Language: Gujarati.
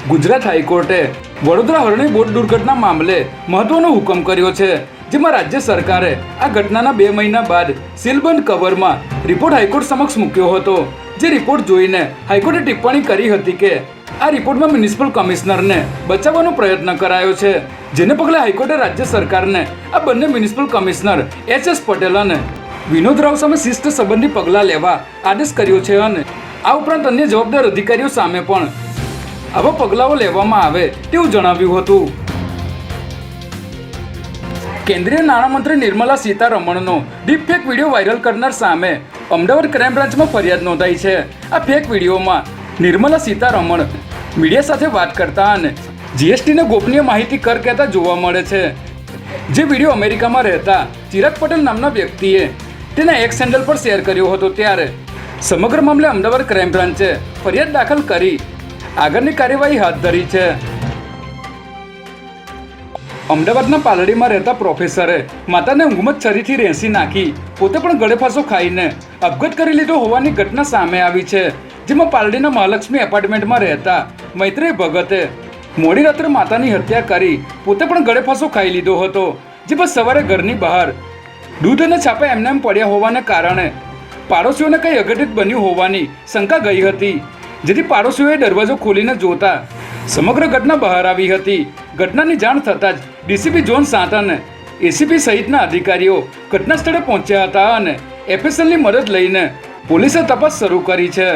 ગુજરાત હાઈકોર્ટે વડોદરા હરણી બોટ દુર્ઘટના મામલે મહત્વનો હુકમ કર્યો છે, જેમાં રાજ્ય સરકારે આ ઘટનાના 2 મહિના બાદ સીલબંધ કવરમાં રિપોર્ટ હાઈકોર્ટ સમક્ષ મૂક્યો હતો. જે રિપોર્ટ જોઈને હાઈકોર્ટે ટિપ્પણી કરી હતી કે આ રિપોર્ટમાં મ્યુનિસિપલ કમિશનરને બચાવવાનો પ્રયત્ન કરાયો છે, જેને પગલે હાઈકોર્ટે રાજ્ય સરકારને આ બંને મ્યુનિસિપલ કમિશનર એચ.એસ. પટેલ અને વિનોદ રાવ સામે શિસ્ત સંબંધી પગલાં લેવા આદેશ કર્યો છે અને આ ઉપરાંત અન્ય જવાબદાર અધિકારીઓ સામે પણ આવા પગલાઓ લેવામાં આવે તેવું જણાવ્યું હતું. કેન્દ્રીય નાણામંત્રી નિર્મલા સીતારમણનો ડીપફેક વિડીયો વાયરલ કરનાર સામે અમદાવાદ ક્રાઇમ બ્રાન્ચમાં ફરિયાદ નોંધાઈ છે. આ ફેક વિડીયોમાં નિર્મલા સીતારમણ મીડિયા સાથે વાત કરતા અને જીએસટીને ગોપનીય માહિતી કર કહેતા જોવા મળે છે. જે વિડીયો અમેરિકામાં રહેતા ચિરાગ પટેલ નામના વ્યક્તિએ તેના એક્સ હેન્ડલ પર શેર કર્યો હતો, ત્યારે સમગ્ર મામલે અમદાવાદ ક્રાઇમ બ્રાન્ચે ફરિયાદ દાખલ કરી આગળની કાર્યવાહી હાથ ધરી છે. અમદાવાદના પાલડીમાં રહેતા પ્રોફેસરે માતાને ઊંઘમાં છરીથી રેંસી નાખી પોતે પણ ગળેફાંસો ખાઈને આપઘાત કરી લીધો હોવાની ઘટના સામે આવી છે, જેમાં પાલડીના મહાલક્ષ્મી એપાર્ટમેન્ટમાં રહેતા મૈત્રેય ભગતે મોડી રાત્રે માતાની હત્યા કરી પોતે પણ ગળેફાંસો ખાઈ લીધો હતો. જે બાદ સવારે ઘરની બહાર દૂધ અને છાપા એમને એમ પડ્યા હોવાને કારણે પાડોશીઓને કંઈ અઘટિત બન્યું હોવાની શંકા ગઈ હતી, જેથી પાડોશીઓએ દરવાજો ખોલીને જોતા સમગ્ર ઘટના બહાર આવી હતી. ઘટનાની જાણ થતાં જ ડીસીપી ઝોન 7 અને એસીપી સહિતના અધિકારીઓ ઘટના સ્થળે પહોંચ્યા હતા અને એફએસએલની મદદ લઈને પોલીસે તપાસ શરૂ કરી છે.